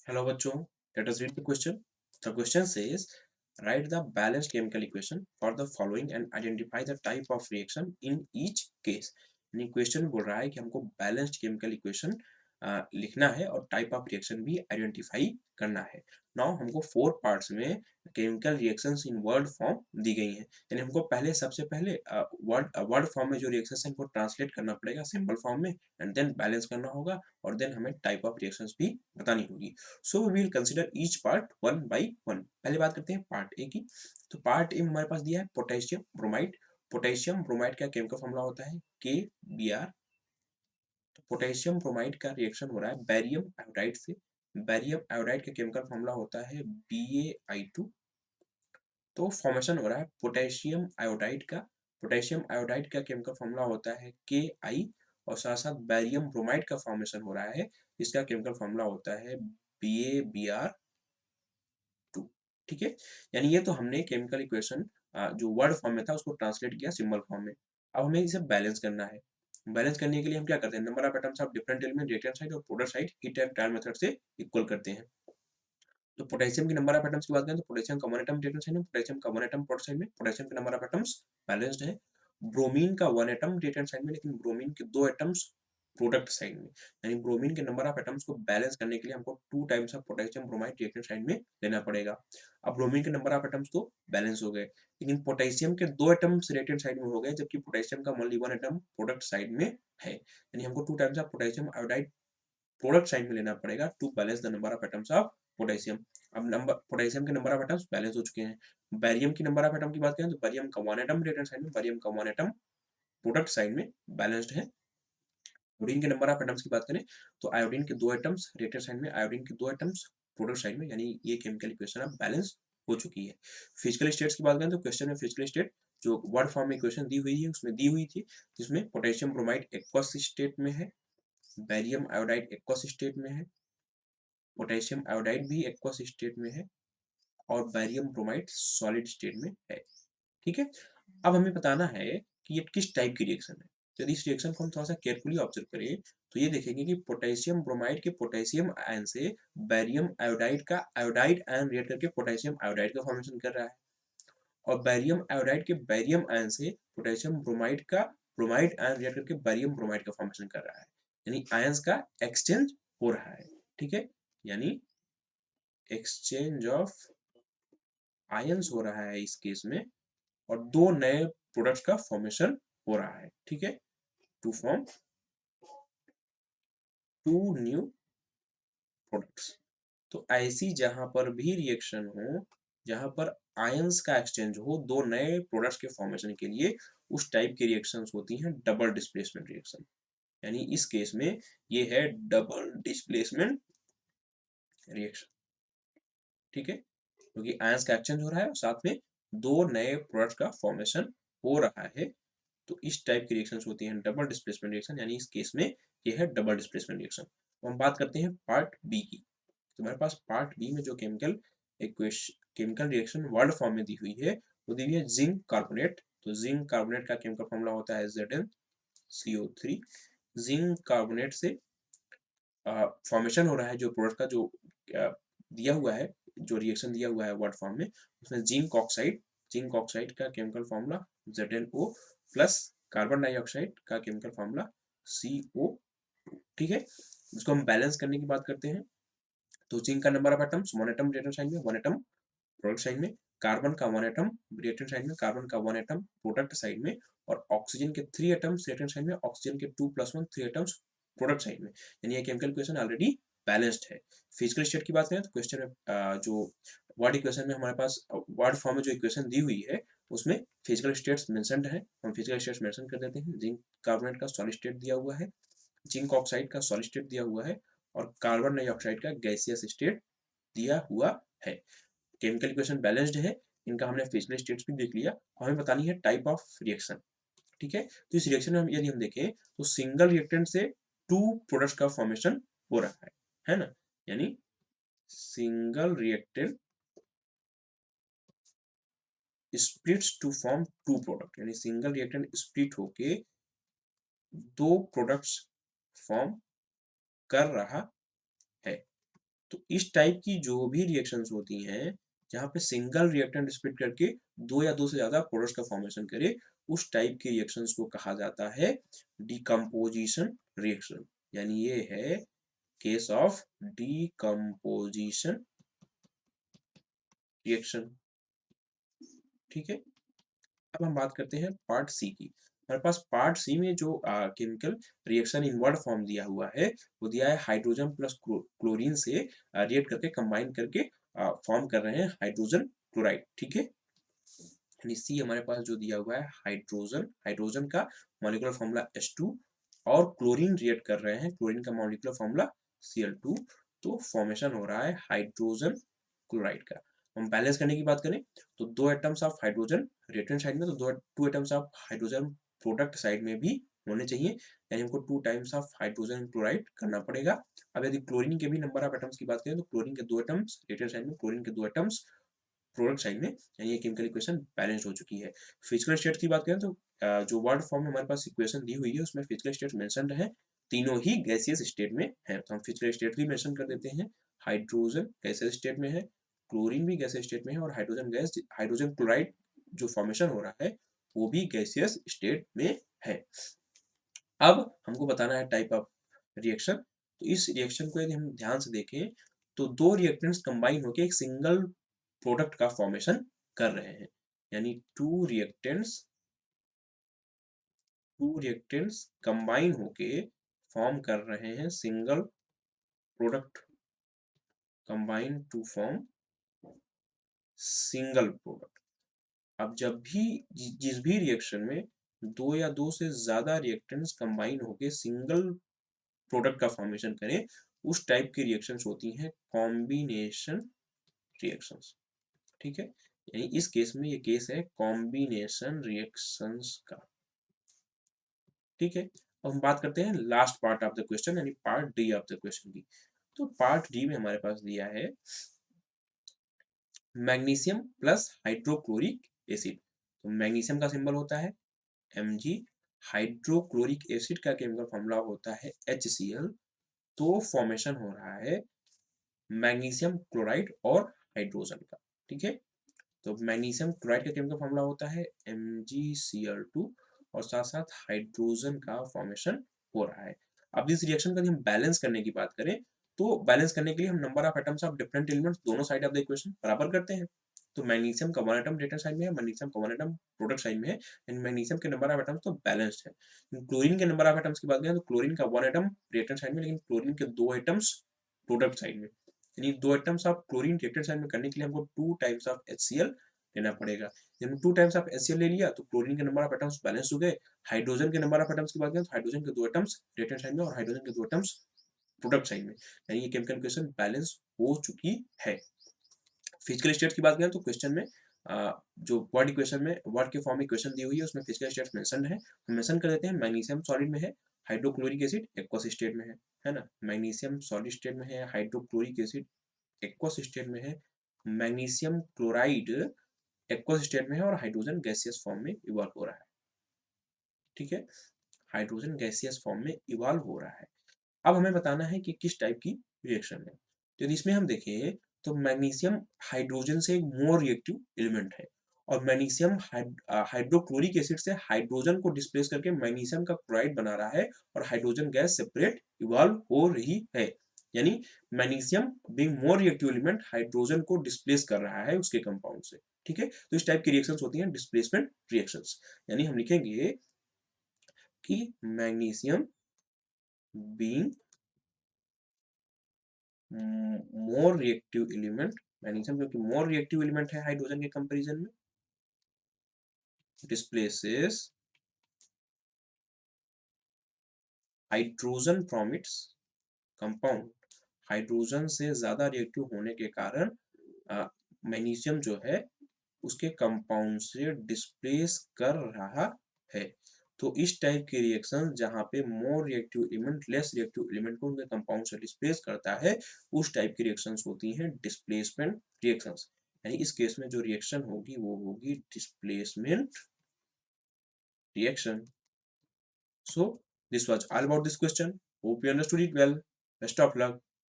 Hello bachcho, let us read the question. The question says, write the balanced chemical equation for the following and identify the type of reaction in each case. यानी question बोल रहा है कि हमको balanced chemical equation लिखना है और type of reaction भी आइडेंटिफाई करना है। नाउ हमको 4 पार्ट्स में chemical reactions in word form दी गई हैं, यानी हमको पहले सबसे पहले वर्ड फॉर्म में जो रिएक्शंस है हमको ट्रांसलेट करना पड़ेगा सिंबल फॉर्म में, एंड देन बैलेंस करना होगा और देन हमें टाइप ऑफ रिएक्शंस भी बतानी होगी। So we will consider each part one by one. पहले बात करते हैं पार्ट ए की। तो पार्ट ए में हमारे पास दिया है पोटेशियम ब्रोमाइड। पोटेशियम ब्रोमाइड का केमिकल फॉर्मूला होता है KBr। तो पोटेशियम ब्रोमाइड का रिएक्शन हो रहा है बेरियम आयोडाइड से। बेरियम आयोडाइड का केमिकल फॉर्मूला होता है BaI2। तो फॉर्मेशन हो रहा है पोटेशियम आयोडाइड का। पोटेशियम आयोडाइड का केमिकल फॉर्मूला होता है Ki, और साथ साथ बेरियम ब्रोमाइड का फॉर्मेशन हो रहा है, इसका केमिकल फॉर्मूला होता है BaBr2। ठीक है, यानी ये तो हमने केमिकल इक्वेशन जो वर्ड फॉर्म में था उसको ट्रांसलेट किया सिंबल फॉर्म में। अब हमें इसे बैलेंस करना है। बैलेंस करने के लिए हम क्या करते हैं, number of atoms of different element reactant side और product side hit and trial method से इक्वल करते हैं। तो पोटेशियम की नंबर ऑफ एटम्स की बात करें तो पोटेशियम का 1 एटम रिएक्टेंट साइड में, पोटेशियम का 1 एटम प्रोडक्ट साइड में, पोटेशियम के नंबर ऑफ एटम्स बैलेंस्ड है। ब्रोमीन का 1 एटम रिएक्टेंट साइड में, लेकिन ब्रोमीन के 2 एटम्स प्रोडक्ट साइड में, यानी ब्रोमीन के नंबर ऑफ एटम्स को बैलेंस करने के लिए हमको 2 times of potassium bromide reactant side में लेना पड़ेगा। अब ब्रोमीन के नंबर ऑफ एटम्स तो बैलेंस हो गए, लेकिन पोटेशियम के 2 एटम्स रिएक्टेंट साइड में हो गए, जबकि पोटेशियम का ओनली 1 एटम प्रोडक्ट साइड में है, यानी हमको 2 times of potassium iodide product side में लेना पड़ेगा to balance the number of atoms of potassium. अब नंबर पोटेशियम के नंबर ऑफ एटम्स बैलेंस हो चुके हैं। बैरियम की नंबर ऑफ एटम की बात करें तो बैरियम का 1 एटम रिएक्टेंट साइड में, बैरियम का 1 एटम प्रोडक्ट साइड में बैलेंस्ड है। आयोडीन के नंबर ऑफ एटम्स की बात करें तो आयोडीन के 2 एटम्स रिएक्टेंट साइड में, आयोडीन के 2 एटम्स प्रोडक्ट साइड में, यानी ये केमिकल इक्वेशन अब बैलेंस हो चुकी है। फिजिकल स्टेट्स की बात करें तो क्वेश्चन में फिजिकल स्टेट जो वर्ड फॉर्म में इक्वेशन दी हुई है उसमें दी हुई थी, जिसमें पोटेशियम ब्रोमाइड एक्वस स्टेट में है, बैरियम आयोडाइड एक्वस स्टेट में है, पोटेशियम आयोडाइड भी एक्वस स्टेट में है, और बैरियम ब्रोमाइड सॉलिड स्टेट में है। ठीक है, अब हमें बताना है कि ये किस टाइप की रिएक्शन है। तो यदि इस रिएक्शन को हम थोड़ा सा केयरफुली ऑब्जर्व करें तो ये देखेंगे कि पोटेशियम ब्रोमाइड के पोटेशियम आयन से बैरियम आयोडाइड का आयोडाइड आयन रिएक्ट करके पोटेशियम आयोडाइड का फॉर्मेशन कर रहा है, और बैरियम आयोडाइड के बैरियम आयन से पोटेशियम ब्रोमाइड का ब्रोमाइड आयन रिएक्ट करके बैरियम ब्रोमाइड का फॉर्मेशन कर रहा है, यानी आयंस का एक्सचेंज हो रहा है। ठीक है, यानी एक्सचेंज ऑफ आयंस हो रहा है इस केस में, और 2 नए प्रोडक्ट्स का फॉर्मेशन हो रहा है। ठीक है, टू फॉर्म 2 न्यू प्रोडक्ट्स। तो ऐसी जहां पर भी रिएक्शन हो जहां पर आयंस का एक्सचेंज हो 2 नए प्रोडक्ट्स के फॉर्मेशन के लिए, उस टाइप की रिएक्शंस होती हैं डबल डिस्प्लेसमेंट रिएक्शन। यानी इस केस में ये है डबल डिस्प्लेसमेंट रिएक्शन। ठीक है, क्योंकि आयंस का एक्सचेंज हो रहा है और साथ में 2 नए प्रोडक्ट का फॉर्मेशन हो रहा है, तो इस टाइप की रिएक्शंस होती हैं डबल डिस्प्लेसमेंट रिएक्शन, यानी इस केस में ये है डबल डिस्प्लेसमेंट रिएक्शन। तो हम बात करते हैं पार्ट बी की। तो हमारे पास पार्ट बी में जो केमिकल रिएक्शन वर्ड फॉर्म में दी हुई है वो दी हुई है जिंक कार्बोनेट। तो जिंक कार्बोनेट का केमिकल फॉर्मूला होता है ZnCO3। जिंक कार्बोनेट से फॉर्मेशन हो रहा है जो प्रोडक्ट का जो दिया हुआ है, जो रिएक्शन दिया हुआ है वर्ड फॉर्म में, उसमें जिंक ऑक्साइड का chemical formula ZnO plus carbon dioxide का केमिकल फॉर्मूला CO। ठीक है, इसको हम बैलेंस करने की बात करते हैं। तो जिंक का number of atoms 1 atom reactant side में, 1 एटम प्रोडक्ट साइड में, कार्बन का 1 एटम रिएक्टेंट साइड में, कार्बन का 1 एटम प्रोडक्ट साइड में, और ऑक्सीजन के 3 एटम्स रिएक्टेंट साइड में, ऑक्सीजन के 2+1 3 एटम्स प्रोडक्ट साइड में, यानी ये केमिकल इक्वेशन ऑलरेडी बैलेंस्ड है। फिजिकल स्टेट की बात करें तो क्वेश्चन में जो वर्ड इक्वेशन में हमारे पास वर्ड फॉर्म में जो इक्वेशन दी हुई है उसमें फिजिकल स्टेट्स मेंशन्ड है, हम फिजिकल स्टेट्स मेंशन कर देते हैं। जिंक कार्बोनेट का सॉलिड स्टेट दिया हुआ है, जिंक ऑक्साइड का सॉलिड स्टेट दिया हुआ है, और कार्बन डाइऑक्साइड का गैसियस स्टेट दिया हुआ है। केमिकल इक्वेशन बैलेंस्ड है, इनका हमने फिजिकल स्टेट्स भी देख लिया। हमें बतानी है टाइप ऑफ रिएक्शन। ठीक है, तो इस रिएक्शन में यदि हम देखें तो सिंगल रिएक्टेंट से 2 प्रोडक्ट्स का फॉर्मेशन हो रहा है ना, यानी single reactant splits to form 2 product, यानी सिंगल रिएक्टेंट स्प्लिट होके 2 प्रोडक्ट्स फॉर्म कर रहा है। तो इस टाइप की जो भी रिएक्शंस होती हैं जहाँ पे सिंगल रिएक्टेंट स्प्लिट करके दो या दो से ज्यादा प्रोडक्ट्स का फॉर्मेशन करे, उस टाइप के रिएक्शंस को कहा जाता है डिकम्पोजिशन रिएक्शन। यानी ये है केस ऑफ डिकम्पोजिशन रिएक्शन। ठीक है, अब हम बात करते हैं पार्ट सी की। हमारे पास पार्ट सी में जो chemical reaction in word form दिया हुआ है वो दिया है हाइड्रोजन प्लस क्लोरीन से रिएक्ट करके कंबाइन करके फॉर्म कर रहे हैं हाइड्रोजन क्लोराइड। ठीक है, यानी सी हमारे पास जो दिया हुआ है हाइड्रोजन, हाइड्रोजन का मॉलिक्यूलर फॉर्मूला H2 और क्लोरीन रिएक्ट कर रहे हैं, क्लोरीन का मॉलिक्यूलर फॉर्मूला Cl2, तो फॉर्मेशन हो रहा है हाइड्रोजन क्लोराइड का। हम बैलेंस करने की बात करें तो दो atoms of hydrogen reactant side में, तो दो two atoms of hydrogen product side में भी होने चाहिए, यानी हमको two times of hydrogen chloride करना पड़ेगा। अब यदि क्लोरीन के भी नंबर ऑफ एटम्स की बात करें तो क्लोरीन के दो एटम्स रिएक्टेंट साइड में, क्लोरीन के दो एटम्स प्रोडक्ट साइड में, यानी ये केमिकल इक्वेशन बैलेंस्ड हो चुकी है। फिजिकल स्टेट की बात करें तो जो वर्ड फॉर्म में हमारे पास इक्वेशन दी हुई है उसमें फिजिकल स्टेट मेंशन्ड है, तीनों ही गैसियस स्टेट में है, तो हम फिजिकल स्टेट भी मेंशन कर देते हैं। हाइड्रोजन गैसियस स्टेट में है, क्लोरीन भी गैसियस स्टेट में है, और हाइड्रोजन गैस, हाइड्रोजन क्लोराइड जो फॉर्मेशन हो रहा है वो भी गैसियस स्टेट में है। अब हमको बताना है टाइप ऑफ रिएक्शन। तो इस रिएक्शन को यदि हम ध्यान से देखें तो दो रिएक्टेंट्स कंबाइन होकर एक सिंगल प्रोडक्ट का फॉर्मेशन कर रहे हैं, यानी टू रिएक्टेंट्स कंबाइन होके फॉर्म कर रहे हैं single product, combine to form single product. अब जब भी जिस भी रिएक्शन में दो या दो से ज्यादा रिएक्टेंट्स कंबाइन होके सिंगल प्रोडक्ट का फॉर्मेशन करें, उस टाइप की रिएक्शंस होती हैं कॉम्बिनेशन रिएक्शंस। ठीक है, यानी इस केस में ये केस है कॉम्बिनेशन रिएक्शंस का। ठीक है, अब हम बात करते हैं last part of the question, यानी part D of the question की। तो पार्ट डी में हमारे पास दिया है मैग्नीशियम प्लस हाइड्रोक्लोरिक एसिड। तो मैग्नीशियम का सिंबल होता है Mg, हाइड्रोक्लोरिक एसिड का केमिकल फॉर्मूला होता है HCl। तो फॉर्मेशन हो रहा है मैग्नीशियम क्लोराइड और हाइड्रोजन का। ठीक है, तो मैग्नीशियम क्लोराइड का केमिकल फॉर्मूला होता है MgCl2 और साथ साथ हाइड्रोजन का फॉर्मेशन हो रहा है। अब इस रिएक्शन का यदि हम बैलेंस करने की बात करें तो बैलेंस करने के लिए हम number of atoms of different elements दोनों साइड ऑफ द इक्वेशन बराबर करते हैं। तो मैग्नीशियम का वन एटम रिएक्टेंट साइड में है, मैग्नीशियम का वन एटम प्रोडक्ट साइड में है, एंड मैग्नीशियम के नंबर ऑफ एटम्स तो बैलेंस्ड है। क्लोरीन के नंबर ऑफ एटम्स की बात करें तो क्लोरीन का वन एटम रिएक्टेंट साइड में, लेकिन क्लोरीन के दो एटम्स प्रोडक्ट साइड में, यानी दो atoms of chlorine reactant side में करने के लिए हमको टू टाइम्स ऑफ HCl लेना पड़ेगा। जब हम टू टाइम्स ऑफ HCl ले लिया तो क्लोरीन के नंबर ऑफ एटम्स बैलेंस हो गए। हाइड्रोजन के नंबर ऑफ एटम्स की बात करें तो हाइड्रोजन के दो एटम्स रिएक्टेंट साइड में और हाइड्रोजन के दो एटम्स प्रोडक्ट साइड में, यानी ये केमिकल इक्वेशन बैलेंस हो चुकी है। फिजिकल स्टेट की बात करें तो क्वेश्चन में जो वर्ड इक्वेशन में वर्ड के फॉर्म में इक्वेशन दी हुई है उसमें फिजिकल स्टेट मेंशन है, हम मेंशन कर देते हैं। मैग्नीशियम सॉलिड में है, हाइड्रोक्लोरिक एसिड एक्वस स्टेट में है ना। मैग्नीशियम सॉलिड स्टेट में है, हाइड्रोक्लोरिक एसिड एक्वस स्टेट में है, मैग्नीशियम क्लोराइड एक्वस स्टेट में है, और हाइड्रोजन गैसियस फॉर्म में इवॉल्व हो रहा है। ठीक है, हाइड्रोजन गैसियस फॉर्म में इवॉल्व हो रहा है। अब हमें बताना है कि किस टाइप की रिएक्शन है। तो यदि इसमें हम देखें तो मैग्नीशियम हाइड्रोजन से एक मोर रिएक्टिव एलिमेंट है, और मैग्नीशियम हाइड्रोक्लोरिक एसिड से हाइड्रोजन को डिस्प्लेस करके मैग्नीशियम का क्लोराइड बना रहा है, और हाइड्रोजन गैस सेपरेट इवॉल्व हो रही है। यानी magnesium being more reactive element hydrogen को डिस्प्लेस कर रहा है उसके कंपाउंड से। ठीक है, तो इस टाइप की रिएक्शंस होती हैं डिस्प्लेसमेंट रिएक्शंस। यानी हम लिखेंगे कि magnesium being more reactive element, magnesium क्योंकि मोर रिएक्टिव एलिमेंट है हाइड्रोजन के कंपैरिजन में, displaces hydrogen from its compound. Hydrogen से ज्यादा रिएक्टिव होने के कारण मैग्नीशियम जो है उसके कंपाउंड से डिस्प्लेस कर रहा है। तो इस टाइप के रिएक्शन जहां पे more reactive element less reactive element को उनके कंपाउंड से डिस्प्लेस करता है, उस टाइप की रिएक्शंस होती हैं डिस्प्लेसमेंट रिएक्शंस। यानी इस केस में जो रिएक्शन होगी वो होगी displacement reaction. So this was all about this question. Hope you understood it well. Best of luck.